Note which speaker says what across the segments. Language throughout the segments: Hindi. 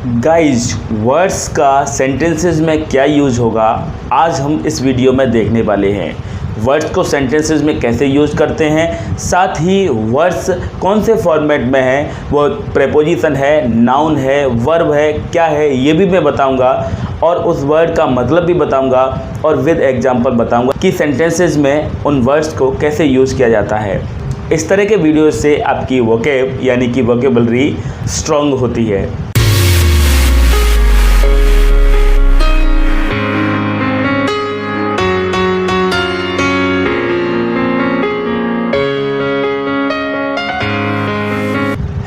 Speaker 1: गाइज वर्ड्स का सेंटेंसेस में क्या यूज होगा आज हम इस वीडियो में देखने वाले हैं। वर्ड्स को सेंटेंसेस में कैसे यूज करते हैं, साथ ही वर्ड्स कौन से फॉर्मेट में हैं, वो प्रेपोजिशन है, नाउन है, वर्ब है, क्या है ये भी मैं बताऊंगा और उस वर्ड का मतलब भी बताऊंगा और विद एग्जांपल बताऊंगा कि सेंटेंसेस में उन वर्ड्स को कैसे यूज़ किया जाता है। इस तरह के वीडियो से आपकी वोकेब यानी कि वोकेबलरी स्ट्रॉन्ग होती है।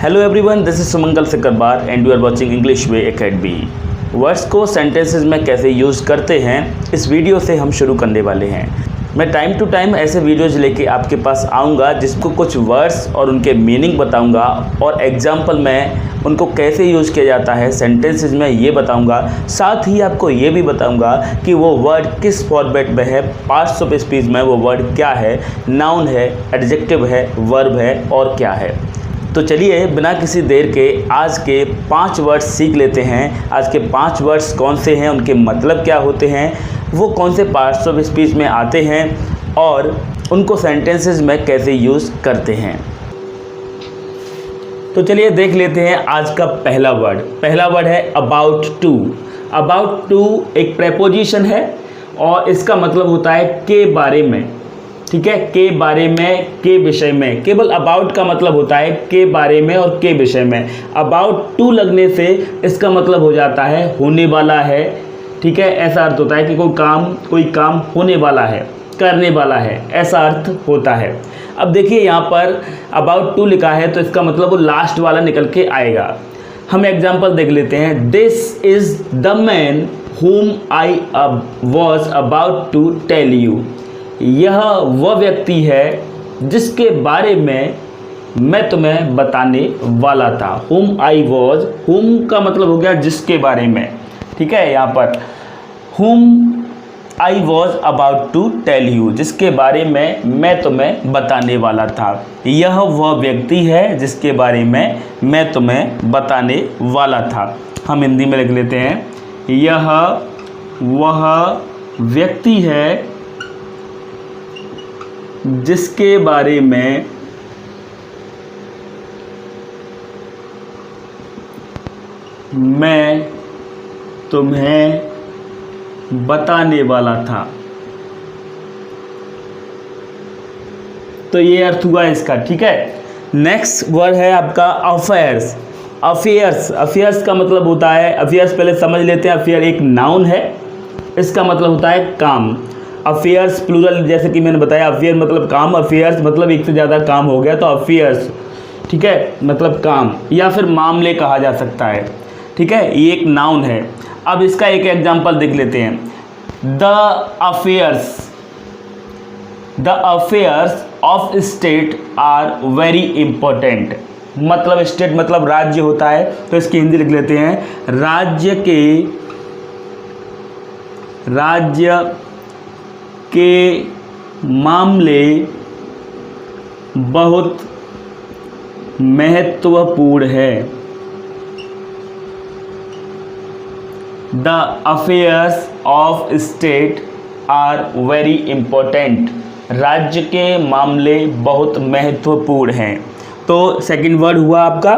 Speaker 1: Hello everyone, this is Sumangal Sikarbar and you are watching English Way Academy. Words को सेंटेंसेस में कैसे यूज़ करते हैं इस वीडियो से हम शुरू करने वाले हैं। मैं टाइम टू टाइम ऐसे वीडियोज़ लेके आपके पास आऊँगा जिसको कुछ वर्ड्स और उनके मीनिंग बताऊँगा और एग्जाम्पल में उनको कैसे यूज़ किया जाता है सेंटेंसेस में ये बताऊँगा। साथ ही आपको ये भी बताऊँगा कि वो वर्ड किस फॉर्मेट में है, पार्ट्स ऑफ स्पीच में वो वर्ड क्या है, नाउन है, एडजेक्टिव है, वर्ब है और क्या है। तो चलिए बिना किसी देर के आज के 5 वर्ड्स सीख लेते हैं। आज के 5 वर्ड्स कौन से हैं, उनके मतलब क्या होते हैं, वो कौन से पार्ट्स ऑफ स्पीच में आते हैं और उनको सेंटेंसेस में कैसे यूज़ करते हैं। तो चलिए देख लेते हैं आज का पहला वर्ड। पहला वर्ड है अबाउट टू। अबाउट टू एक प्रेपोजिशन है और इसका मतलब होता है के बारे में। ठीक है, के बारे में, के विषय में। केवल अबाउट का मतलब होता है के बारे में और के विषय में। अबाउट टू लगने से इसका मतलब हो जाता है होने वाला है। ठीक है, ऐसा अर्थ होता है कि कोई काम होने वाला है, करने वाला है, ऐसा अर्थ होता है। अब देखिए यहाँ पर अबाउट टू लिखा है तो इसका मतलब वो लास्ट वाला निकल के आएगा। हम एग्जाम्पल देख लेते हैं। This is the man whom I was about to tell you। यह वह व्यक्ति है जिसके बारे में मैं तुम्हें बताने वाला था। whom I was, whom का मतलब हो गया जिसके बारे में। ठीक है, यहाँ पर whom I was about to tell you, जिसके बारे में मैं तुम्हें बताने वाला था। यह वह व्यक्ति है जिसके बारे में मैं तुम्हें बताने वाला था। हम हिंदी में लिख लेते हैं, यह वह व्यक्ति है जिसके बारे में मैं तुम्हें बताने वाला था। तो ये अर्थ हुआ इसका। ठीक है, नेक्स्ट वर्ड है आपका अफेयर्स। अफेयर्स, अफेयर्स का मतलब होता है, अफेयर्स पहले समझ लेते हैं। अफेयर एक नाउन है, इसका मतलब होता है काम। अफेयर्स प्लूरल, जैसे कि मैंने बताया, अफेयर मतलब काम, अफेयर्स मतलब एक से ज़्यादा काम हो गया तो अफेयर्स। ठीक है, मतलब काम या फिर मामले कहा जा सकता है। ठीक है, ये एक नाउन है। अब इसका एक एग्जांपल देख लेते हैं। The affairs of state are very important. मतलब स्टेट मतलब राज्य होता है, तो इसकी हिंदी लिख लेते हैं, राज्य के मामले बहुत महत्वपूर्ण है। The affairs of state are very important. राज्य के मामले बहुत महत्वपूर्ण हैं। तो सेकंड वर्ड हुआ आपका।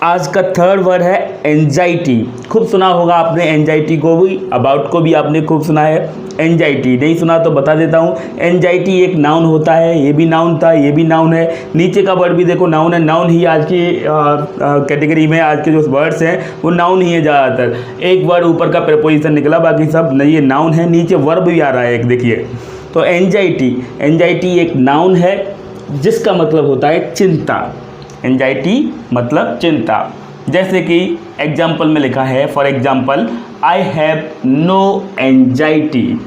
Speaker 1: आज का थर्ड वर्ड है एंजाइटी। खूब सुना होगा आपने एंजाइटी को भी, अबाउट को भी आपने खूब सुना है। एंजाइटी नहीं सुना तो बता देता हूँ। एंजाइटी एक नाउन होता है, ये भी नाउन था, ये भी नाउन है। नीचे का वर्ड भी देखो नाउन है। नाउन ही आज की कैटेगरी में, आज के जो वर्ड्स हैं वो नाउन ही है ज़्यादातर। एक वर्ड ऊपर का प्रेपोजिशन निकला, बाकी सब नहीं, ये नाउन है। नीचे वर्ब भी आ रहा है एक, देखिए। तो एंजाइटी, एंजाइटी एक नाउन है जिसका मतलब होता है चिंता। एंजाइटी मतलब चिंता। जैसे कि एग्जाम्पल में लिखा है, for example, I have no anxiety.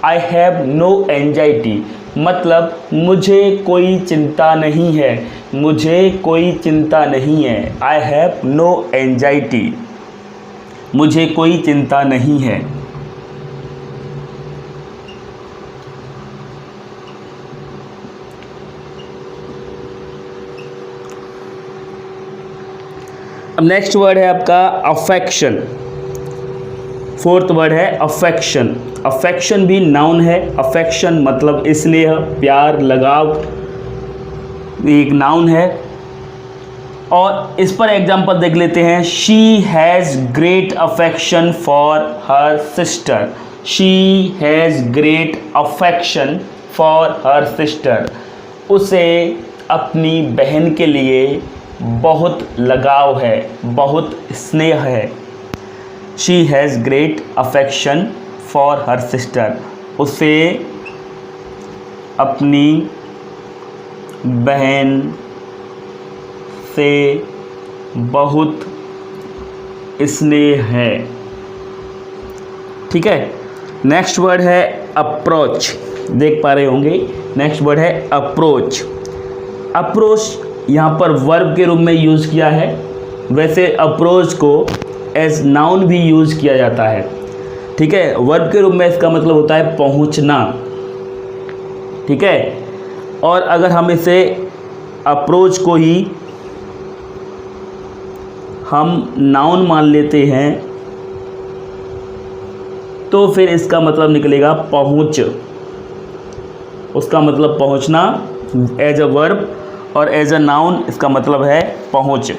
Speaker 1: I have no anxiety मतलब मुझे कोई चिंता नहीं है, मुझे कोई चिंता नहीं है। आई हैव नो एंजाइटी, मुझे कोई चिंता नहीं है। अब नेक्स्ट वर्ड है आपका अफेक्शन। फोर्थ वर्ड है अफेक्शन। अफेक्शन भी नाउन है। अफेक्शन मतलब स्नेह, प्यार, लगाव, एक नाउन है। और इस पर एग्जांपल देख लेते हैं। She has great affection for her sister. She has great affection for her sister. उसे अपनी बहन के लिए बहुत लगाव है, बहुत स्नेह है। She has great affection for her sister. उसे अपनी बहन से बहुत स्नेह है। ठीक है। नेक्स्ट वर्ड है अप्रोच। देख पा रहे होंगे, नेक्स्ट वर्ड है अप्रोच। अप्रोच यहाँ पर वर्ब के रूप में यूज़ किया है। वैसे अप्रोच को एज नाउन भी यूज़ किया जाता है। ठीक है। वर्ब के रूप में इसका मतलब होता है पहुँचना। ठीक है। और अगर हम इसे अप्रोच को ही हम नाउन मान लेते हैं तो फिर इसका मतलब निकलेगा पहुँच। उसका मतलब पहुँचना एज अ वर्ब, और एज अ नाउन इसका मतलब है पहुँच।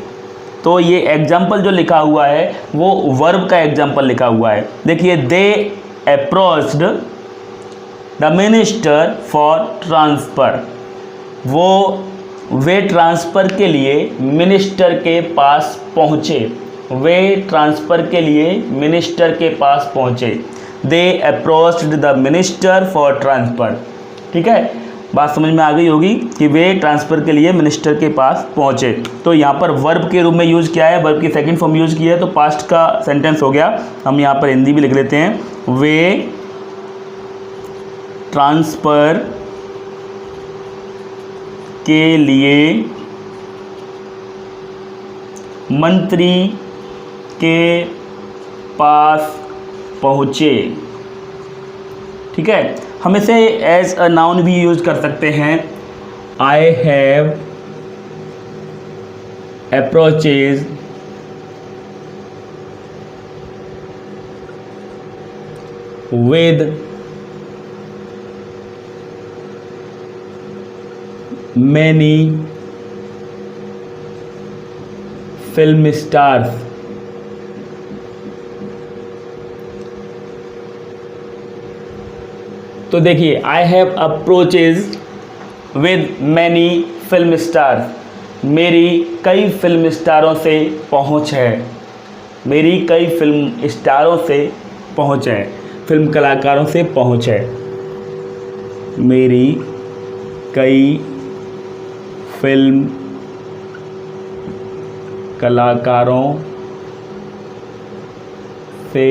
Speaker 1: तो ये एग्जाम्पल जो लिखा हुआ है वो वर्ब का एग्जाम्पल लिखा हुआ है। देखिए, they approached the minister for transfer. वे ट्रांसफ़र के लिए मिनिस्टर के पास पहुँचे। वे ट्रांसफ़र के लिए मिनिस्टर के पास पहुँचे। They approached the minister for transfer. ठीक है, बात समझ में आ गई होगी कि वे ट्रांसफ़र के लिए मिनिस्टर के पास पहुँचे। तो यहाँ पर वर्ब के रूप में यूज़ किया है, वर्ब की सेकंड फॉर्म यूज़ की है, तो पास्ट का सेंटेंस हो गया। हम यहाँ पर हिंदी भी लिख लेते हैं। वे ट्रांसफ़र के लिए मंत्री के पास पहुँचे। ठीक है। हम इसे एज अ नाउन भी यूज कर सकते हैं। I have approaches with many film stars. तो देखिए, I have approaches with many film stars. मेरी कई फिल्म स्टारों से पहुँच है। मेरी कई फिल्म स्टारों से पहुँच है, फिल्म कलाकारों से पहुँच है। मेरी कई फिल्म कलाकारों से,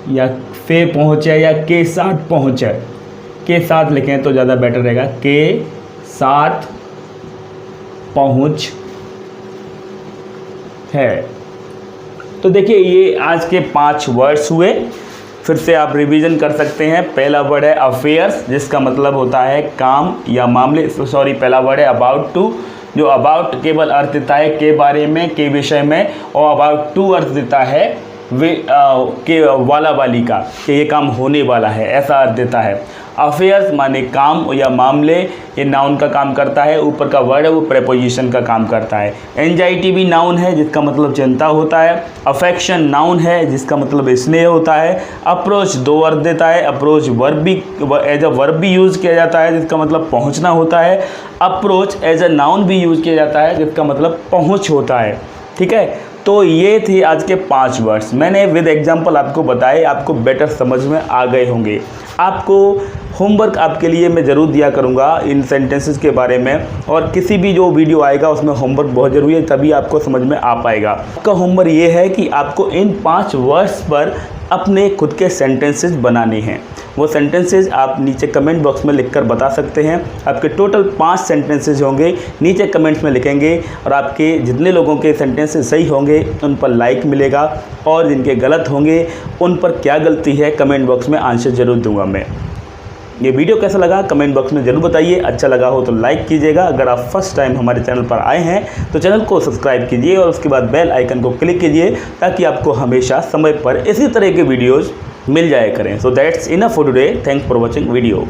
Speaker 1: या से पहुँच है, या के साथ पहुँच है। के साथ लिखें तो ज़्यादा बेटर रहेगा। के साथ पहुँच है। तो देखिए, ये आज के 5 वर्ड्स हुए। फिर से आप रिवीजन कर सकते हैं। पहला वर्ड है अफेयर्स, जिसका मतलब होता है काम या मामले। सॉरी, पहला वर्ड है अबाउट टू, जो अबाउट केवल अर्थ देता है के बारे में, के विषय में, और अबाउट टू अर्थ देता है के वाला वाली का, कि ये काम होने वाला है, ऐसा अर्थ देता है। अफेयर्स माने काम या मामले, ये नाउन का काम करता है। ऊपर का वर्ड है वो प्रेपोजिशन का काम करता है। एंजाइटी भी नाउन है, जिसका मतलब चिंता होता है। अफेक्शन नाउन है, जिसका मतलब स्नेह होता है। अप्रोच 2 अर्थ देता है। अप्रोच वर्ब भी एज अ वर्ब भी यूज़ किया जाता है, जिसका मतलब पहुंचना होता है। अप्रोच एज अ नाउन भी यूज़ किया जाता है, जिसका मतलब पहुंच होता है। ठीक है। तो ये थी आज के 5 वर्ड्स। मैंने विद एग्जांपल आपको बताए, आपको बेटर समझ में आ गए होंगे। आपको होमवर्क आपके लिए मैं ज़रूर दिया करूँगा इन सेंटेंसेस के बारे में, और किसी भी जो वीडियो आएगा उसमें होमवर्क बहुत ज़रूरी है, तभी आपको समझ में आ पाएगा। आपका होमवर्क ये है कि आपको इन 5 वर्ड्स पर अपने खुद के सेंटेंसेस बनाने हैं। वो सेंटेंसेस आप नीचे कमेंट बॉक्स में लिखकर बता सकते हैं। आपके टोटल 5 सेंटेंसेस होंगे, नीचे कमेंट्स में लिखेंगे, और आपके जितने लोगों के सेंटेंसेस सही होंगे उन पर लाइक मिलेगा, और जिनके गलत होंगे उन पर क्या गलती है कमेंट बॉक्स में आंसर ज़रूर दूंगा मैं। ये वीडियो कैसा लगा कमेंट बॉक्स में ज़रूर बताइए। अच्छा लगा हो तो लाइक कीजिएगा। अगर आप फर्स्ट टाइम हमारे चैनल पर आए हैं तो चैनल को सब्सक्राइब कीजिए और उसके बाद बेल आइकन को क्लिक कीजिए ताकि आपको हमेशा समय पर इसी तरह के वीडियोज़ मिल जाया करें। So that's enough for today. Thanks for watching video.